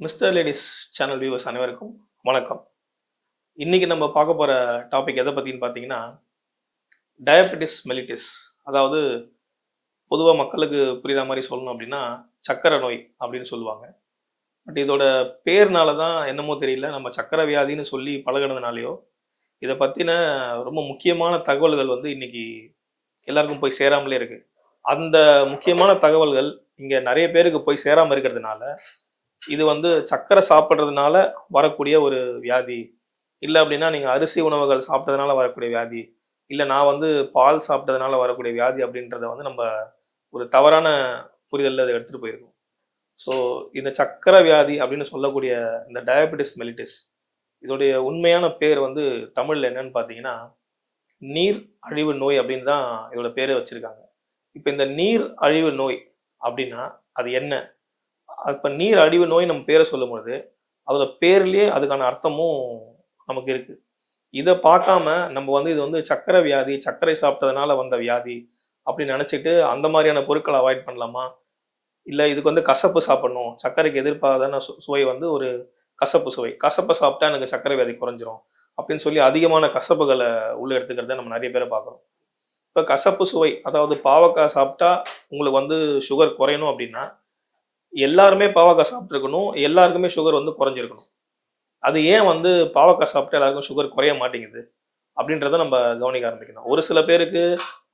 Mister ladies channel viewers அனைவருக்கும் வணக்கம். இன்னைக்கு நம்ம பார்க்க போற டாபிக் எதை பத்தின்னு பார்த்தீங்கன்னா, டயபெட்டிஸ் மெலிட்டிஸ். அதாவது பொதுவா மக்களுக்கு புரியுற மாரி சொல்லணும் அப்படின்னா, சர்க்கரை நோய் அப்படின்னு சொல்லுவாங்க. பட் இதோட பேர்னால தான் என்னமோ தெரியல, நம்ம சர்க்கரை வியாதின்னு சொல்லி பழகுனதுனாலயோ, இத பத்தின ரொம்ப முக்கியமான தகவல்கள் வந்து இன்னைக்கு எல்லாருக்கும் போய் சேராமலே இருக்கு. அந்த முக்கியமான தகவல்கள் இங்க நெறைய பேருக்கு போய் சேராம இருக்கிறதுனால, இது வந்து சர்க்கரை சாப்பிடுறதுனால வரக்கூடிய ஒரு வியாதி. இல்ல அப்படின்னா, நீங்க அரிசி உணவுகள் சாப்பிட்டதுனால வரக்கூடிய வியாதி. இல்ல நான் வந்து பால் சாப்பிட்டதுனால வரக்கூடிய வியாதி அப்படின்றத வந்து நம்ம ஒரு தவறான புரிதல்ல அத எடுத்துட்டு போயிருக்கோம். ஸோ இந்த சர்க்கரை வியாதி அப்படின்னு சொல்லக்கூடிய இந்த டயபெட்டிஸ் மெலிட்டிஸ் இதோடைய உண்மையான பேர் வந்து தமிழ்ல என்னன்னு பார்த்தீங்கன்னா, நீர் அழிவு நோய் அப்படின்னு தான் இதோட பேரே வச்சிருக்காங்க. இப்ப இந்த நீர் அழிவு நோய் அப்படின்னா அது என்ன? அப்ப நீர் அழிவு நோய் நம்ம பேர சொல்லும்பொழுது, அதோட பேர்லயே அதுக்கான அர்த்தமும் நமக்கு இருக்கு. இத பார்க்காம நம்ம வந்து இது வந்து சர்க்கரை வியாதி, சர்க்கரை சாப்பிட்டதுனால வந்த வியாதி அப்படின்னு நெனச்சுட்டு, அந்த மாரியான பொருட்கள அவாய்ட் பண்ணலாமா? இல்ல இதுக்கு வந்து கசப்பு சாப்பிடணும். சர்க்கரைக்கு எதிர்ப்பாதான சுவை வந்து ஒரு கசப்பு சுவை. கசப்ப சாப்பிட்டா எனக்கு சர்க்கரை வியாதி குறைஞ்சிரும். அப்படின்னு சொல்லி அதிகமான கசப்புகள உள்ள எடுத்துக்கிறத நம்ம நெறைய பேர பார்க்குறோம். இப்ப கசப்பு சுவை, அதாவது பாவக்காய் சாப்பிட்டா உங்களுக்கு வந்து சுகர் குறையணும் அப்படின்னா, எல்லாருமே பாவக்காய் சாப்பிட்டுருக்கணும். எல்லாருக்குமே சுகர் வந்து குறைஞ்சிருக்கணும். அது ஏன் வந்து பாவக்காய் சாப்பிட்டா எல்லாருக்கும் சுகர் குறைய மாட்டேங்குது? அப்படின்றத நம்ம கவனிக்க ஆரம்பிக்கணும். ஒரு சில பேருக்கு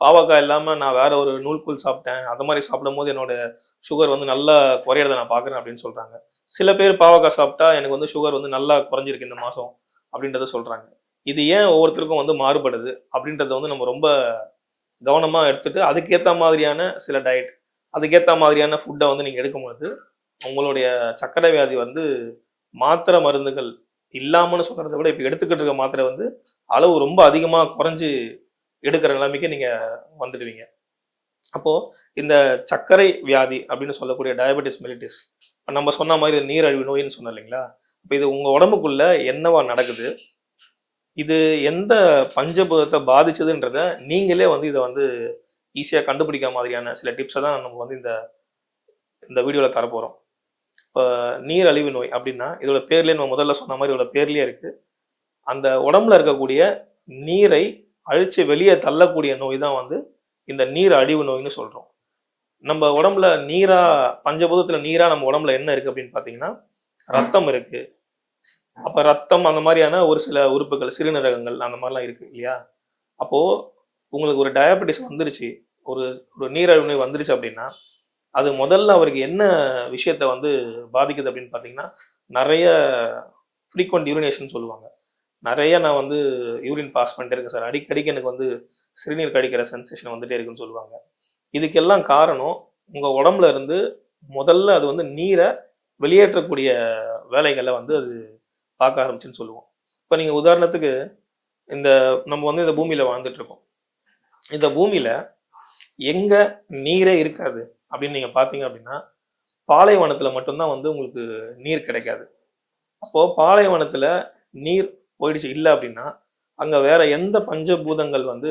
பாவக்காய் இல்லாம நான் வேற ஒரு நூல்கூல் சாப்பிட்டேன். அந்த மாரி சாப்பிடும்போது என்னோட சுகர் வந்து நல்லா குறையறத நான் பார்க்குறேன் அப்படின்னு சொல்றாங்க. சில பேர் பாவக்காய் சாப்பிட்டா எனக்கு வந்து சுகர் வந்து நல்லா குறைஞ்சிருக்கு இந்த மாசம் அப்படின்றத சொல்றாங்க. இது ஏன் ஒவ்வொருத்தருக்கும் வந்து மாறுபடுது அப்படின்றத வந்து நம்ம ரொம்ப கவனமா எடுத்துட்டு, அதுக்கேத்த மாதிரியான சில டயட், அதுக்கேத்த மாதிரியான ஃபுட்ட வந்து நீங்க எடுக்கும்பொழுது, உங்களுடைய சர்க்கரை வியாதி வந்து மாத்திரை மருந்துகள் இல்லாமன்னு சொல்றத விட, இப்ப எடுத்துக்கிட்டு இருக்க மாத்திரை வந்து அளவு ரொம்ப அதிகமா குறைஞ்சு எடுக்கிற நிலைமைக்கு நீங்க வந்துடுவீங்க. அப்போ இந்த சர்க்கரை வியாதி அப்படின்னு சொல்லக்கூடிய டயபெட்டிஸ் மெலிட்டிஸ், நம்ம சொன்ன மாரி நீரழிவு நோய்ன்னு சொன்னோம் இல்லைங்களா? இப்ப இது உங்க உடம்புக்குள்ள என்னவா நடக்குது? இது எந்த பஞ்சபூதத்த பாதிச்சதுன்றத நீங்களே வந்து இத வந்து ஈஸியா கண்டுபிடிக்கிற மாதிரியான சில டிப்ஸ தான் நம்ம வந்து இந்த இந்த வீடியோல தரப்போறோம். இப்ப நீரழிவு நோய் அப்படின்னா, இதோட பேர்லயே நம்ம முதல்ல சொன்ன மாரி இதோட பேர்லயே இருக்கு. அந்த உடம்புல இருக்கக்கூடிய நீரை அழிச்சு வெளிய தள்ளக்கூடிய நோய் தான் வந்து இந்த நீர் அழிவு நோய்ன்னு சொல்றோம். நம்ம உடம்புல நீரா பஞ்சபூதத்துல நீரா நம்ம உடம்புல என்ன இருக்கு அப்படின்னு பார்த்தீங்கன்னா, ரத்தம் இருக்கு. அப்ப ரத்தம் அந்த மாரியான ஒரு சில உறுப்புகள், சிறுநீரகங்கள் அந்த மாரிலாம் இருக்கு இல்லையா? அப்போ உங்களுக்கு ஒரு டயபெட்டிஸ் வந்துருச்சு. ஒரு ஒரு நீரிழிவு நோய் வந்துருச்சு அப்படின்னா, அது முதல்ல அவருக்கு என்ன விஷயத்த வந்து பாதிக்குது அப்படின்னு பார்த்தீங்கன்னா, நெறைய ஃப்ரீக்வென்ட் யூரினேஷன் சொல்லுவாங்க. நெறைய நான் வந்து யூரின் பாஸ் பண்ணிட்டே இருக்கேன் சார். அடிக்கடிக்கு எனக்கு வந்து சிறுநீர் கழிக்கிற சென்சேஷன் வந்துட்டே இருக்குன்னு சொல்லுவாங்க. இதுக்கெல்லாம் காரணம், உங்க உடம்புல இருந்து முதல்ல அது வந்து நீர வெளியேற்றக்கூடிய வேலைகள வந்து அது பார்க்க ஆரம்பிச்சுன்னு சொல்லுவோம். இப்ப நீங்க உதாரணத்துக்கு இந்த நம்ம வந்து இந்த பூமியில வாழ்ந்துட்டு இருக்கோம். இந்த பூமியில எங்க நீரே இருக்காது அப்படின்னு நீங்க பார்த்தீங்க அப்படின்னா, பாலைவனத்தில மட்டும் தான் வந்து உங்களுக்கு நீர் கிடைக்காது. அப்போ பாலைவனத்தில நீர் போயிடுச்சு இல்ல அப்படின்னா, அங்க வேற எந்த பஞ்சபூதங்கள் வந்து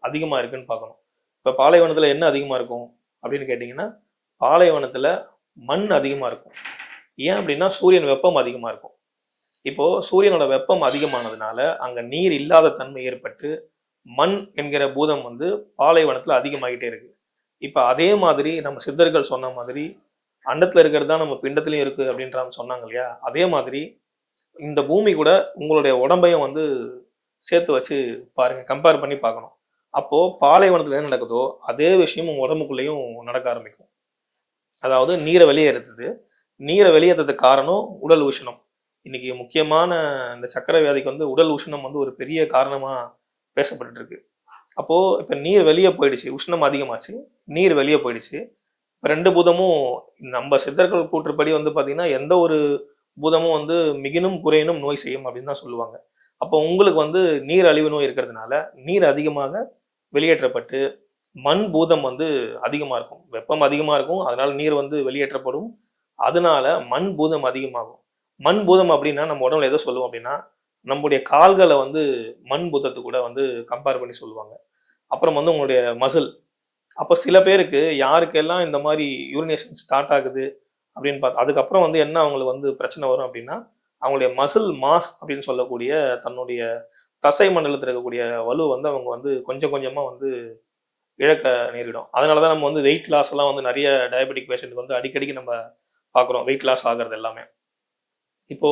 அதிகமா இருக்குன்னு பார்க்கணும். இப்ப பாலைவனத்தில என்ன அதிகமா இருக்கும் அப்படின்னு கேட்டீங்கன்னா, பாலைவனத்தில மண் அதிகமா இருக்கும். ஏன் அப்படின்னா, சூரியன் வெப்பம் அதிகமா இருக்கும். இப்போ சூரியனோட வெப்பம் அதிகமானதுனால, அங்க நீர் இல்லாத தன்மை ஏற்பட்டு, மண் என்கிற பூதம் வந்து பாலைவனத்தில அதிகமாகிட்டே இருக்கு. இப்ப அதே மாதிரி நம்ம சித்தர்கள் சொன்ன மாதிரி, அண்டத்தில இருக்கிறது தான் நம்ம பிண்டத்திலயும் இருக்கு அப்படின்ற சொன்னாங்க இல்லையா? அதே மாதிரி இந்த பூமி கூட உங்களுடைய உடம்பையும் வந்து சேர்த்து வச்சு பாருங்க. கம்பேர் பண்ணி பார்க்கணும். அப்போ பாலைவனத்தில என்ன நடக்குதோ, அதே விஷயம் உங்க உடம்புக்குள்ளேயும் நடக்க ஆரம்பிக்கும். அதாவது நீர வெளியேறுது. நீர வெளியேற்றதுக்கு காரணம் உடல் உஷ்ணம். இன்னைக்கு முக்கியமான இந்த சர்க்கரை வியாதிக்கு வந்து உடல் உஷ்ணம் வந்து ஒரு பெரிய காரணமா பேசப்பட்டுட்டு இருக்கு. அப்போ இப்ப நீர் வெளிய போயிடுச்சு. உஷ்ணம் அதிகமாச்சு. நீர் வெளிய போயிடுச்சு. 2 பூதமும் நம்ம சித்தர்கள் கூற்றுப்படி வந்து பார்த்தீங்கன்னா, எந்த ஒரு பூதமும் வந்து மிகினும், குறையினும் நோய் செய்யும் அப்படின்னு தான் சொல்லுவாங்க. அப்போ உங்களுக்கு வந்து நீர் அழிவு நோய் இருக்கிறதுனால, நீர் அதிகமாக வெளியேற்றப்பட்டு, மண் பூதம் வந்து அதிகமா இருக்கும். வெப்பம் அதிகமா இருக்கும். அதனால நீர் வந்து வெளியேற்றப்படும். அதனால மண் பூதம் அதிகமாகும். மண் பூதம் அப்படின்னா, நம்ம உடம்புல எத சொல்லுவோம் அப்படின்னா, நம்முடைய கால்கள வந்து மண் பூதத்து கூட வந்து கம்பேர் பண்ணி சொல்லுவாங்க. அப்புறம் வந்து உங்களுடைய மசில். அப்ப சில பேருக்கு யாருக்கெல்லாம் இந்த மாரி யூரினேஷன் ஸ்டார்ட் ஆகுது, அப்படின்னு பார்த்து அதுக்கப்புறம் வந்து என்ன அவங்களுக்கு வந்து பிரச்சனை வரும் அப்படின்னா, அவங்களுடைய மசில் மாஸ் அப்படின்னு சொல்லக்கூடிய தன்னுடைய தசை மண்டலத்துல இருக்கக்கூடிய வலு வந்து அவங்க வந்து கொஞ்சம் கொஞ்சமா வந்து இழக்க நேரிடும். அதனால தான் நம்ம வந்து வெயிட் லாஸ் எல்லாம் வந்து நெறைய டயபெட்டிக் பேஷண்ட்க்கு வந்து அடிக்கடிக்கு நம்ம பார்க்குறோம். வெயிட் லாஸ் ஆகுறது எல்லாமே. இப்போ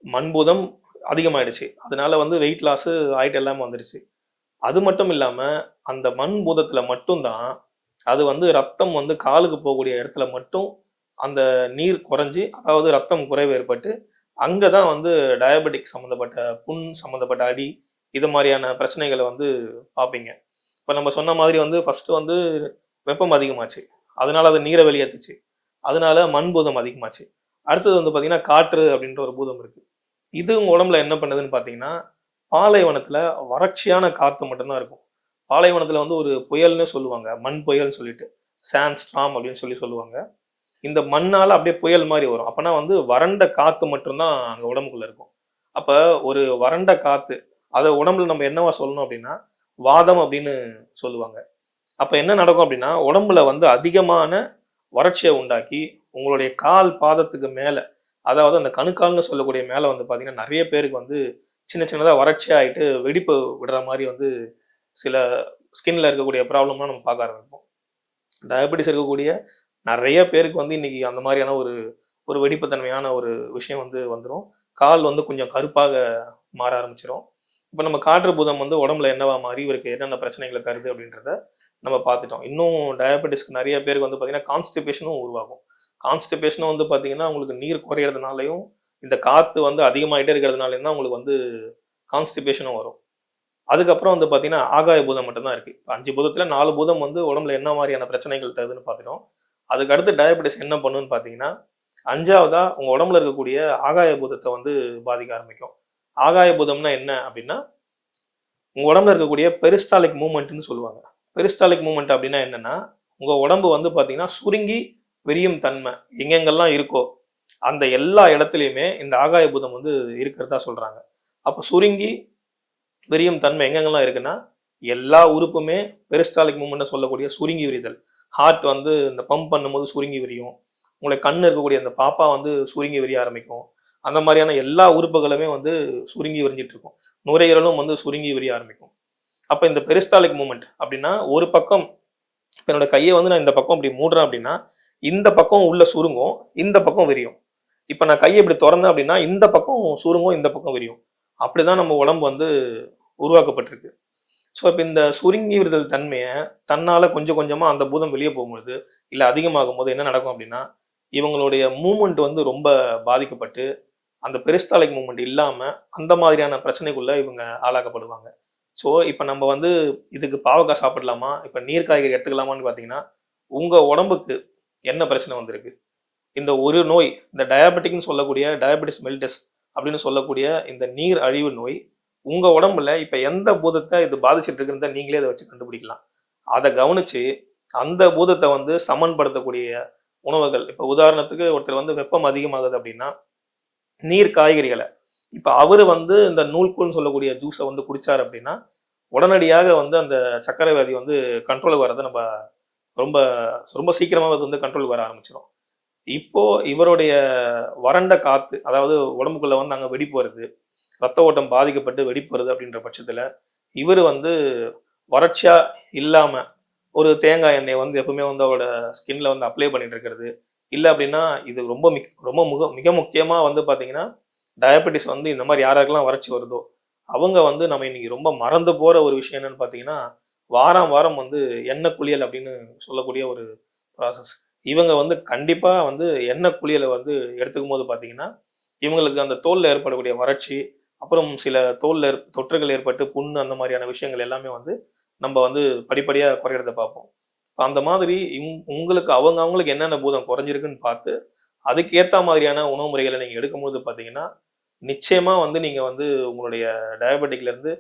மண்புதம் அதிகமாயிடுச்சு. அதனால வந்து வெயிட் லாஸ் ஆயிட்டு எல்லாமே வந்துருச்சு. அது மட்டும் இல்லாம, அந்த மண் பூதத்துல மட்டும் தான், அது வந்து ரத்தம் வந்து காலுக்கு போகக்கூடிய இடத்துல மட்டும் அந்த நீர் குறைஞ்சு, அதாவது ரத்தம் குறைவு ஏற்பட்டு, அங்க தான் வந்து டயபெட்டிக் சம்மந்தப்பட்ட புண் சம்மந்தப்பட்ட அடி, இது மாரியான பிரச்சனைகள வந்து பார்ப்பீங்க. இப்ப நம்ம சொன்ன மாதிரி வந்து ஃபர்ஸ்ட்டு வந்து வெப்பம் அதிகமாச்சு. அதனால அது நீர வெளியேத்துச்சு. அதனால மண் பூதம் அதிகமாச்சு. அடுத்தது வந்து பார்த்தீங்கன்னா, காற்று அப்படின்ற ஒரு பூதம் இருக்கு. இது உங்க உடம்புல என்ன பண்ணுதுன்னு பார்த்தீங்கன்னா, பாலைவனத்தில வறட்சியான காத்து மட்டும் தான் இருக்கும். பாலைவனத்தில வந்து ஒரு புயல்னு சொல்லுவாங்க. மண் புயல்னு சொல்லிட்டு. சாண்ட் ஸ்டார்ம் அப்படின்னு சொல்லுவாங்க. இந்த மண்ணால அப்படியே புயல் மாரி வரும். அப்பன்னா வந்து வறண்ட காத்து மட்டும் தான் அங்க உடம்புக்குள்ள இருக்கும். அப்ப ஒரு வறண்ட காத்து, அத உடம்புல நம்ம என்னவா சொல்லணும் அப்படின்னா, வாதம் அப்படின்னு சொல்லுவாங்க. அப்ப என்ன நடக்கும் அப்படின்னா, உடம்புல வந்து அதிகமான வறட்சிய உண்டாக்கி, உங்களுடைய கால் பாதத்துக்கு மேல, அதாவது அந்த கணுக்கால்ன்னு சொல்லக்கூடிய மேல வந்து பார்த்தீங்கன்னா, நெறைய பேருக்கு வந்து சின்ன சின்னதா வறட்சி ஆயிட்டு வெடிப்பு விடுற மாரி வந்து சில ஸ்கின்ல இருக்கக்கூடிய ப்ராப்ளம்லாம் நம்ம பார்க்க ஆரம்பிப்போம். டயபெட்டிஸ் இருக்கக்கூடிய நெறைய பேருக்கு வந்து இன்னைக்கு அந்த மாரியான ஒரு ஒரு வெடிப்பு தன்மையான ஒரு விஷயம் வந்து வந்துரும். கால் வந்து கொஞ்சம் கருப்பாக மாற ஆரம்பிச்சுரும். இப்ப நம்ம காற்று பூதம் வந்து உடம்புல என்னவா மாறி இவருக்கு என்னென்ன பிரச்சனைகள தருது அப்படின்றத நம்ம பார்த்துட்டோம். இன்னும் டயாபெட்டிஸ்க்கு நெறைய பேருக்கு வந்து பார்த்தீங்கன்னா, கான்ஸ்டிபேஷனும் உருவாகும். கான்ஸ்டிபேஷனும் வந்து பார்த்தீங்கன்னா, உங்களுக்கு நீர் குறையறதுனாலயும், இந்த காத்து வந்து அதிகமாயிட்டே இருக்கிறதுனாலயும் தான் உங்களுக்கு வந்து கான்ஸ்டிபேஷனும் வரும். அதுக்கப்புறம் வந்து பார்த்தீங்கன்னா, ஆகாய பூதம் மட்டும் தான் இருக்கு. 5 பூதத்துல 4 பூதம் வந்து உடம்புல என்ன மாரியான பிரச்சனைகள் தருதுன்னு பார்த்துட்டோம். அதுக்கு அடுத்து டயாபெட்டிஸ் என்ன பண்ணும்னு பார்த்தீங்கன்னா, 5வதா உங்க உடம்புல இருக்கக்கூடிய ஆகாய பூதத்த வந்து பாதிக்க ஆரம்பிக்கும். ஆகாய பூதம்னா என்ன அப்டின்னா, உங்க உடம்புல இருக்கக்கூடிய பெரிஸ்டால்டிக் மூவ்மெண்ட்ன்னு சொல்லுவாங்க. பெரிஸ்டால்டிக் மூவ்மெண்ட் அப்டின்னா என்னன்னா, உங்க உடம்பு வந்து பார்த்தீங்கன்னா, சுருங்கி விரியும் தன்மை எங்கெங்கெல்லாம் இருக்கோ, அந்த எல்லா இடத்துலயுமே இந்த ஆகாய பூதம் வந்து இருக்கிறதா சொல்றாங்க. அப்ப சுருங்கி விரியும் தன்மை எங்கெங்கெல்லாம் இருக்குன்னா, எல்லா உறுப்புமே பெரிஸ்டால்டிக் மூவ்மெண்ட்னு சொல்லக்கூடிய சுருங்கி விரிதல். ஹார்ட் வந்து இந்த பம்ப் பண்ணும்போது சுருங்கி விரியும். உங்களுக்கு கண் இருக்கக்கூடிய அந்த பாப்பா வந்து சுருங்கி விரிய ஆரம்பிக்கும். அந்த மாரியான எல்லா உறுப்புகளுமே வந்து சுருங்கி விரிஞ்சிட்டு இருக்கும். நுரையீரலும் வந்து சுருங்கி விரிய ஆரம்பிக்கும். அப்ப இந்த பெரிஸ்டால்டிக் மூவ்மெண்ட் அப்டின்னா, ஒரு பக்கம் இப்ப என்னோட கைய வந்து நான் இந்த பக்கம் இப்டி மூடுறேன் அப்டின்னா, இந்த பக்கம் உள்ள சுருங்கும், இந்த பக்கம் விரியும். இப்ப நான் கைய இப்டி தொறந்தேன் அப்டின்னா, இந்த பக்கம் சுருங்கும், இந்த பக்கம் விரியும். அப்படிதான் நம்ம உடம்பு வந்து உருவாக்கப்பட்டிருக்கு. ஸோ, இப்ப இந்த சுருங்கி விடுதல் தன்மைய தன்னால கொஞ்சம் கொஞ்சமா அந்த பூதம் வெளிய போகும்பொழுது, இல்ல அதிகமாகும்போது என்ன நடக்கும் அப்டின்னா, இவங்களுடைய மூவ்மெண்ட் வந்து ரொம்ப பாதிக்கப்பட்டு, அந்த பெரிஸ்டால்டிக் மூவ்மெண்ட் இல்லாம, அந்த மாதிரியான பிரச்சனைக்குள்ள இவங்க ஆளாக்கப்படுவாங்க. ஸோ, இப்ப நம்ம வந்து இதுக்கு பாவக்காய் சாப்பிடலாமா? இப்ப நீர் காய்கறி எடுத்துக்கலாமான்னு பார்த்தீங்கன்னா, உங்க உடம்புக்கு என்ன பிரச்சனை வந்திருக்கு? இந்த ஒரு நோய், இந்த டயாபெட்டிக்ன்னு சொல்லக்கூடிய டயாபெட்டிஸ் மெலிட்டஸ் அப்படின்னு சொல்லக்கூடிய இந்த நீர் அழிவு நோய், உங்க உடம்புல இப்ப எந்த பூதத்த இது பாதிச்சிட்டு இருக்குன்றத நீங்களே அத வச்சு கண்டுபிடிக்கலாம். அத கவனிச்சு, அந்த பூதத்த வந்து சமன்படுத்தக்கூடிய உணவுகள். இப்ப உதாரணத்துக்கு ஒருத்தர் வந்து வெப்பம் அதிகமாகுது அப்படின்னா, நீர் காய்கறிகள இப்ப அவரு வந்து இந்த நூல்கூல்ன்னு சொல்லக்கூடிய ஜூஸ வந்து குடிச்சாரு அப்படின்னா, உடனடியாக வந்து அந்த சர்க்கரை வியாதி வந்து கண்ட்ரோலுக்கு வரத நம்ம ரொம்ப ரொம்ப சீக்கிரமாவே அது வந்து கண்ட்ரோலுக்கு வர ஆரம்பிச்சுரும். இப்போ இவருடைய வறண்ட காத்து, அதாவது உடம்புக்குள்ள வந்து அங்க வெடிப்பு வருது. ரத்த ஓட்டம் பாதிக்கப்பட்டு வெடிப்பு வருது அப்படின்ற பட்சத்துல, இவரு வந்து வறட்சியா இல்லாம, ஒரு தேங்காய் எண்ணெய வந்து எப்பவுமே வந்து அவரோட ஸ்கின்ல வந்து அப்ளை பண்ணிட்டு இருக்கிறது. இல்ல அப்படின்னா, இது ரொம்ப ரொம்ப மிக முக்கியமா வந்து பார்த்தீங்கன்னா, டயாபெட்டிஸ் வந்து இந்த மாரி யாருக்கெல்லாம் வறட்சி வருதோ, அவங்க வந்து நம்ம இன்னைக்கு ரொம்ப மறந்து போற ஒரு விஷயம் என்னன்னு பார்த்தீங்கன்னா, வாரம் வாரம் வந்து எண்ணெய் குளியல் அப்படின்னு சொல்லக்கூடிய ஒரு ப்ராசஸ். இவங்க வந்து கண்டிப்பா வந்து எண்ணெய் குளியல வந்து எடுத்துக்கும்போது பார்த்தீங்கன்னா, இவங்களுக்கு அந்த தோல்ல ஏற்படக்கூடிய வறட்சி, அப்புறம் சில தோல்ல தொற்றுகள் ஏற்பட்டு புண்ணு அந்த மாரியான விஷயங்கள் எல்லாமே வந்து, நம்ப வந்து படிப்படியா குறையறத பார்ப்போம். இப்ப அந்த மாதிரி உங்களுக்கு அவங்களுக்கு என்னென்ன பூதம் குறைஞ்சிருக்குன்னு பார்த்து, அதுக்கு ஏத்தா மாதிரியான உணவு முறைகள நீங்க எடுக்கும்போது பார்த்தீங்கன்னா, நிச்சயமா வந்து நீங்க வந்து உங்களுடைய டயாபெட்டிக்ல இருந்து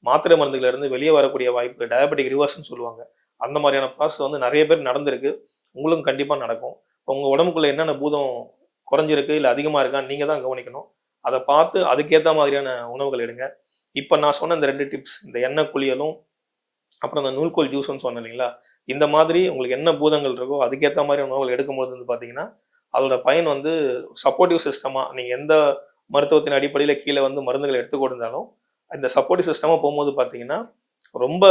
மாத்திரை மருந்துகள்ல இருந்து வெளிய வரக்கூடிய வாய்ப்பு டயாபெட்டிக் ரிவர்ஸ்ன்னு சொல்லுவாங்க. அந்த மாரியான ப்ராசஸ் வந்து நெறைய பேருக்கு நடந்திருக்கு. உங்களுக்கும் கண்டிப்பா நடக்கும். உங்க உடம்புக்குள்ள என்னென்ன பூதம் குறைஞ்சிருக்கு, இல்ல அதிகமா இருக்கான்னு நீங்க தான் கவனிக்கணும். அத பார்த்து அதுக்கேத்த மாதிரியான உணவுகள் எடுங்க. இப்ப நான் சொன்ன இந்த 2 டிப்ஸ் இந்த எண்ணெய் குளியலும், அப்புறம் இந்த நூல்கோல் ஜூஸுன்னு சொன்னேன் இல்லைங்களா? இந்த மாதிரி உங்களுக்கு என்ன பூதங்கள் இருக்கோ, அதுக்கேத்த மாரி உணவுகள் எடுக்கும்போது வந்து பார்த்தீங்கன்னா, அதோட பயன் வந்து சப்போர்ட்டிவ் சிஸ்டமாக நீங்கள் எந்த மருத்துவத்தின் அடிப்படையில் கீழே வந்து மருந்துகள் எடுத்துக்கொண்டிருந்தாலும் இந்த சப்போர்ட்டிவ் சிஸ்டமாக போகும்போது பார்த்தீங்கன்னா ரொம்ப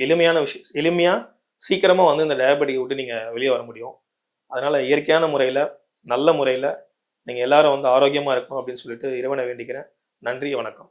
எளிமையான விஷயம், எளிமையாக சீக்கிரமாக வந்து இந்த டயபெட்டிக்கை விட்டு நீங்கள் வெளியே வர முடியும். அதனால் இயற்கையான முறையில், நல்ல முறையில் நீங்கள் எல்லாரும் வந்து ஆரோக்கியமாக இருக்கணும் அப்படின்னு சொல்லிட்டு இறைவனை வேண்டிக்கிறேன். நன்றி, வணக்கம்.